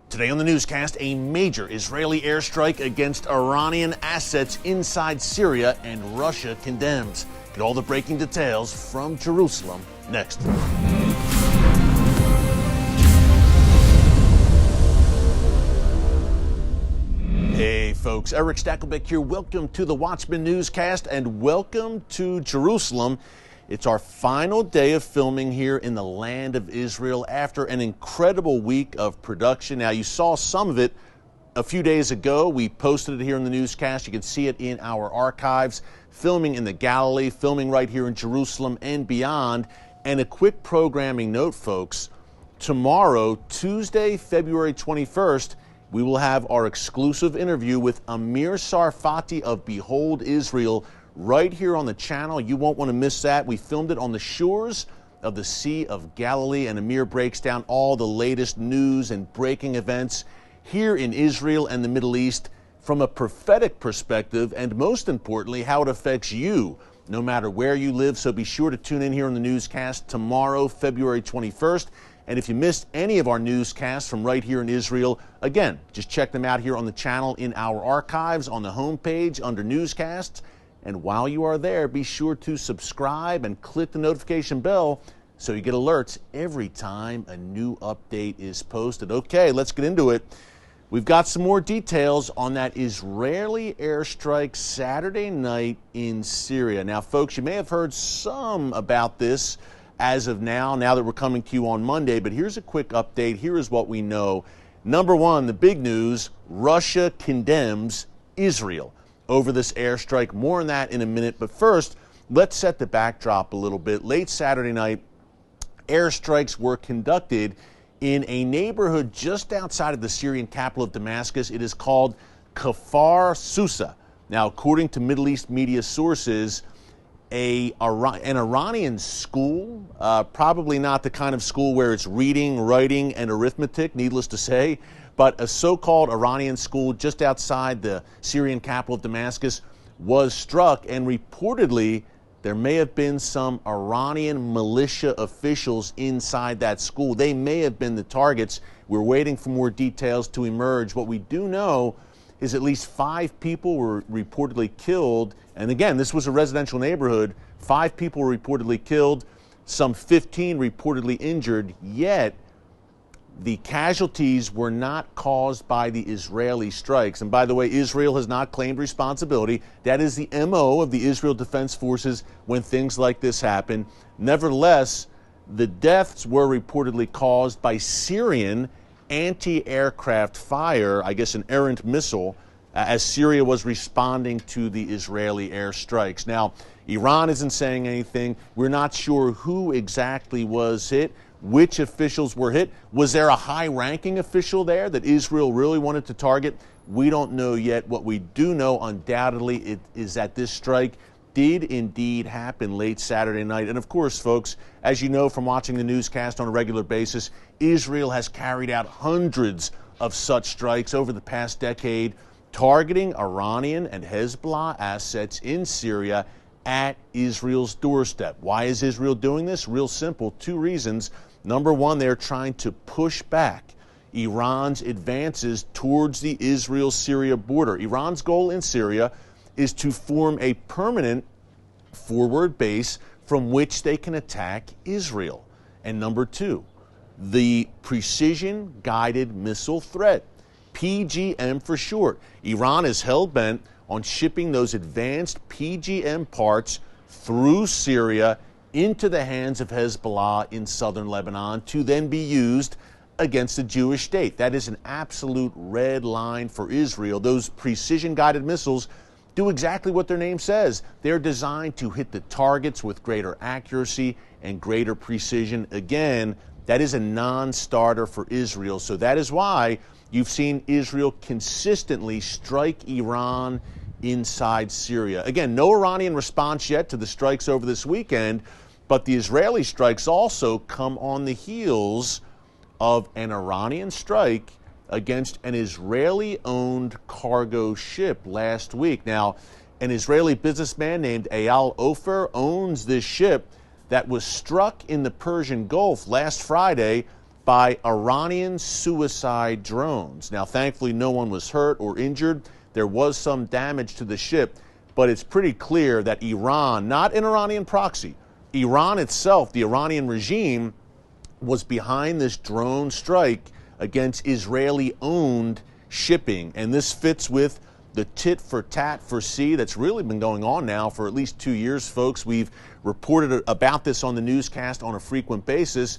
Today on the newscast, a major Israeli airstrike against Iranian assets inside Syria, and Russia condemns. Get all the breaking details from Jerusalem next. Hey folks, Eric Stakelbeck here. Welcome to the Watchman newscast and welcome to Jerusalem. It's our final day of filming here in the land of Israel after an incredible week of production. Now, you saw some of it a few days ago. We posted it here in the newscast. You can see it in our archives, filming in the Galilee, filming right here in Jerusalem and beyond. And a quick programming note, folks. Tomorrow, Tuesday, February 21st, we will have our exclusive interview with Amir Sarfati of Behold Israel right here on the channel. You won't want to miss that. We filmed it on the shores of the Sea of Galilee, and Amir breaks down all the latest news and breaking events here in Israel and the Middle East from a prophetic perspective, and most importantly, how it affects you, no matter where you live. So be sure to tune in here on the newscast tomorrow, February 21st. And if you missed any of our newscasts from right here in Israel, again, just check them out here on the channel in our archives on the homepage under newscasts. And while you are there, be sure to subscribe and click the notification bell so you get alerts every time a new update is posted. Okay, let's get into it. We've got some more details on that Israeli airstrike Saturday night in Syria. Now, folks, you may have heard some about this as of now that we're coming to you on Monday, but here's a quick update. Here is what we know. Number one, the big news: Russia condemns Israel over this airstrike. More on that in a minute. But first, let's set the backdrop a little bit. Late Saturday night, airstrikes were conducted in a neighborhood just outside of the Syrian capital of Damascus. It is called Kfar Sousa. Now, according to Middle East media sources, an Iranian school, probably not the kind of school where it's reading, writing, and arithmetic, needless to say, but a so-called Iranian school just outside the Syrian capital of Damascus was struck, and reportedly there may have been some Iranian militia officials inside that school. They may have been the targets. We're waiting for more details to emerge. What we do know is at least 5 people were reportedly killed. And again, this was a residential neighborhood. 5 people were reportedly killed, some 15 reportedly injured, yet the casualties were not caused by the Israeli strikes. And by the way, Israel has not claimed responsibility. That is the MO of the Israel Defense Forces when things like this happen. Nevertheless, the deaths were reportedly caused by Syrian anti-aircraft fire, I guess an errant missile, as Syria was responding to the Israeli airstrikes. Now, Iran isn't saying anything. We're not sure who exactly was hit, which officials were hit. Was there a high-ranking official there that Israel really wanted to target? We don't know yet. What we do know undoubtedly is that this strike did indeed happen late Saturday night. And of course, folks, as you know from watching the newscast on a regular basis, Israel has carried out hundreds of such strikes over the past decade, targeting Iranian and Hezbollah assets in Syria at Israel's doorstep. Why is Israel doing this? Real simple, 2 reasons. Number one, they're trying to push back Iran's advances towards the Israel-Syria border. Iran's goal in Syria is to form a permanent forward base from which they can attack Israel. And number 2, the precision-guided missile threat, PGM for short. Iran is hell-bent on shipping those advanced PGM parts through Syria into the hands of Hezbollah in southern Lebanon to then be used against the Jewish state. That is an absolute red line for Israel. Those precision-guided missiles do exactly what their name says. They're designed to hit the targets with greater accuracy and greater precision. Again, that is a non-starter for Israel. So that is why you've seen Israel consistently strike Iran inside Syria. Again, no Iranian response yet to the strikes over this weekend, but the Israeli strikes also come on the heels of an Iranian strike against an Israeli-owned cargo ship last week. Now, an Israeli businessman named Eyal Ofer owns this ship that was struck in the Persian Gulf last Friday by Iranian suicide drones. Now, thankfully, no one was hurt or injured. There was some damage to the ship, but it's pretty clear that Iran, not an Iranian proxy, Iran itself, the Iranian regime, was behind this drone strike against Israeli-owned shipping. And this fits with the tit for tat for sea that's really been going on now for at least 2 years, folks. We've reported about this on the newscast on a frequent basis.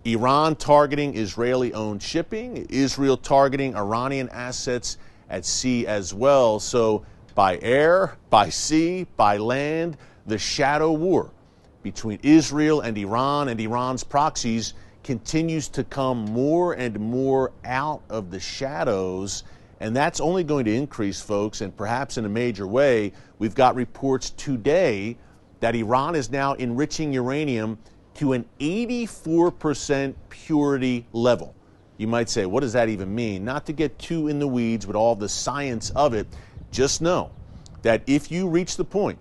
Iran targeting Israeli-owned shipping, Israel targeting Iranian assets at sea as well. So by air, by sea, by land, the shadow war between Israel and Iran's proxies continues to come more and more out of the shadows, and that's only going to increase, folks, and perhaps in a major way. We've got reports today that Iran is now enriching uranium to an 84% purity level. You might say, what does that even mean? Not to get too in the weeds with all the science of it, just know that if you reach the point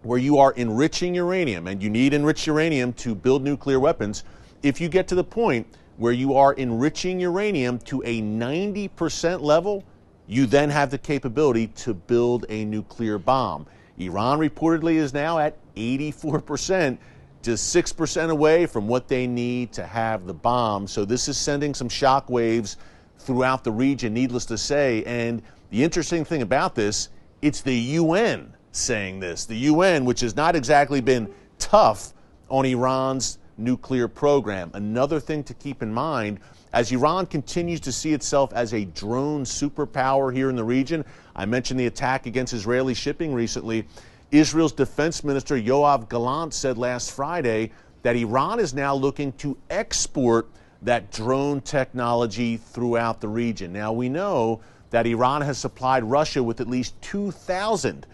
where you are enriching uranium, and you need enriched uranium to build nuclear weapons, if you get to the point where you are enriching uranium to a 90% level, you then have the capability to build a nuclear bomb. Iran reportedly is now at 84%, just 6% away from what they need to have the bomb. So this is sending some shock waves throughout the region, needless to say. And the interesting thing about this, it's the UN saying this. The UN, which has not exactly been tough on Iran's nuclear program. Another thing to keep in mind, as Iran continues to see itself as a drone superpower here in the region. I mentioned the attack against Israeli shipping recently. Israel's defense minister Yoav Gallant said last Friday that Iran is now looking to export that drone technology throughout the region. Now, we know that Iran has supplied Russia with at least 2,000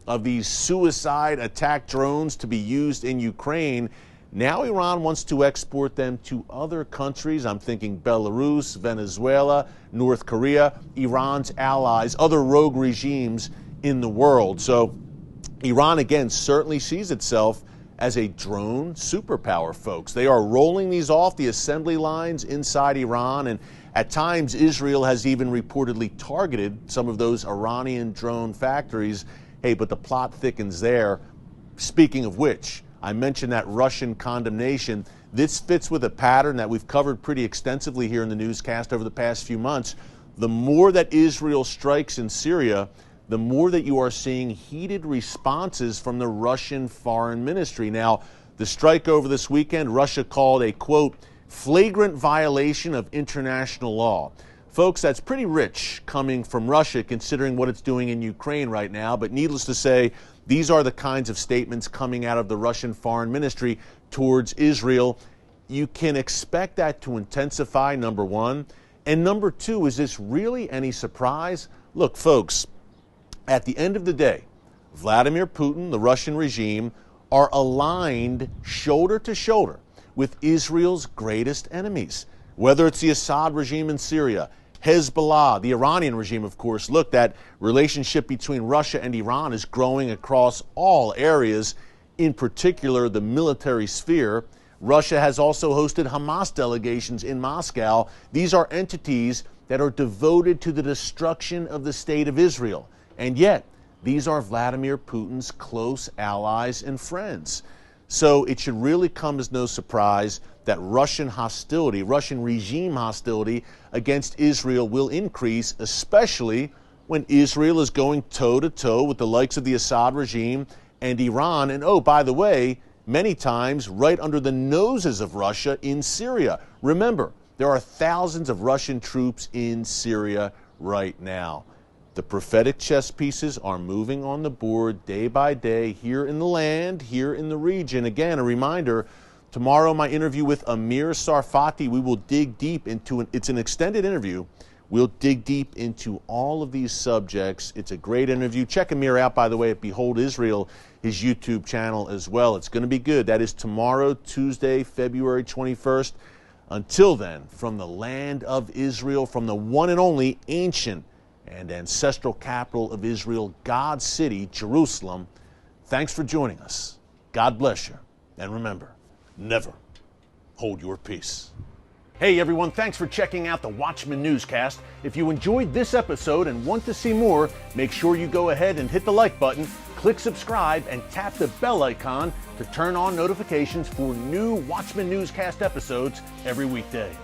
of these suicide attack drones to be used in Ukraine. Now Iran wants to export them to other countries. I'm thinking Belarus, Venezuela, North Korea, Iran's allies, other rogue regimes in the world. So Iran, again, certainly sees itself as a drone superpower, folks. They are rolling these off the assembly lines inside Iran, and at times Israel has even reportedly targeted some of those Iranian drone factories. Hey, but the plot thickens there. Speaking of which, I mentioned that Russian condemnation. This fits with a pattern that we've covered pretty extensively here in the newscast over the past few months. The more that Israel strikes in Syria, the more that you are seeing heated responses from the Russian Foreign Ministry. Now, the strike over this weekend, Russia called a, quote, flagrant violation of international law. Folks, that's pretty rich coming from Russia, considering what it's doing in Ukraine right now. But needless to say, these are the kinds of statements coming out of the Russian Foreign Ministry towards Israel. You can expect that to intensify, number one. And number two, is this really any surprise? Look, folks, at the end of the day, Vladimir Putin, the Russian regime, are aligned shoulder to shoulder with Israel's greatest enemies. Whether it's the Assad regime in Syria, Hezbollah, the Iranian regime, of course. Look, that relationship between Russia and Iran is growing across all areas, in particular the military sphere. Russia has also hosted Hamas delegations in Moscow. These are entities that are devoted to the destruction of the state of Israel. And yet, these are Vladimir Putin's close allies and friends. So it should really come as no surprise that Russian hostility, Russian regime hostility against Israel will increase, especially when Israel is going toe-to-toe with the likes of the Assad regime and Iran. And oh, by the way, many times right under the noses of Russia in Syria. Remember, there are thousands of Russian troops in Syria right now. The prophetic chess pieces are moving on the board day by day here in the land, here in the region. Again, a reminder, tomorrow my interview with Amir Sarfati, we will dig deep into it's an extended interview. We'll dig deep into all of these subjects. It's a great interview. Check Amir out, by the way, at Behold Israel, his YouTube channel as well. It's going to be good. That is tomorrow, Tuesday, February 21st. Until then, from the land of Israel, from the one and only ancient and ancestral capital of Israel, God's city, Jerusalem, thanks for joining us. God bless you. And remember, never hold your peace. Hey everyone, thanks for checking out the Watchman Newscast. If you enjoyed this episode and want to see more, make sure you go ahead and hit the like button, click subscribe, and tap the bell icon to turn on notifications for new Watchman Newscast episodes every weekday.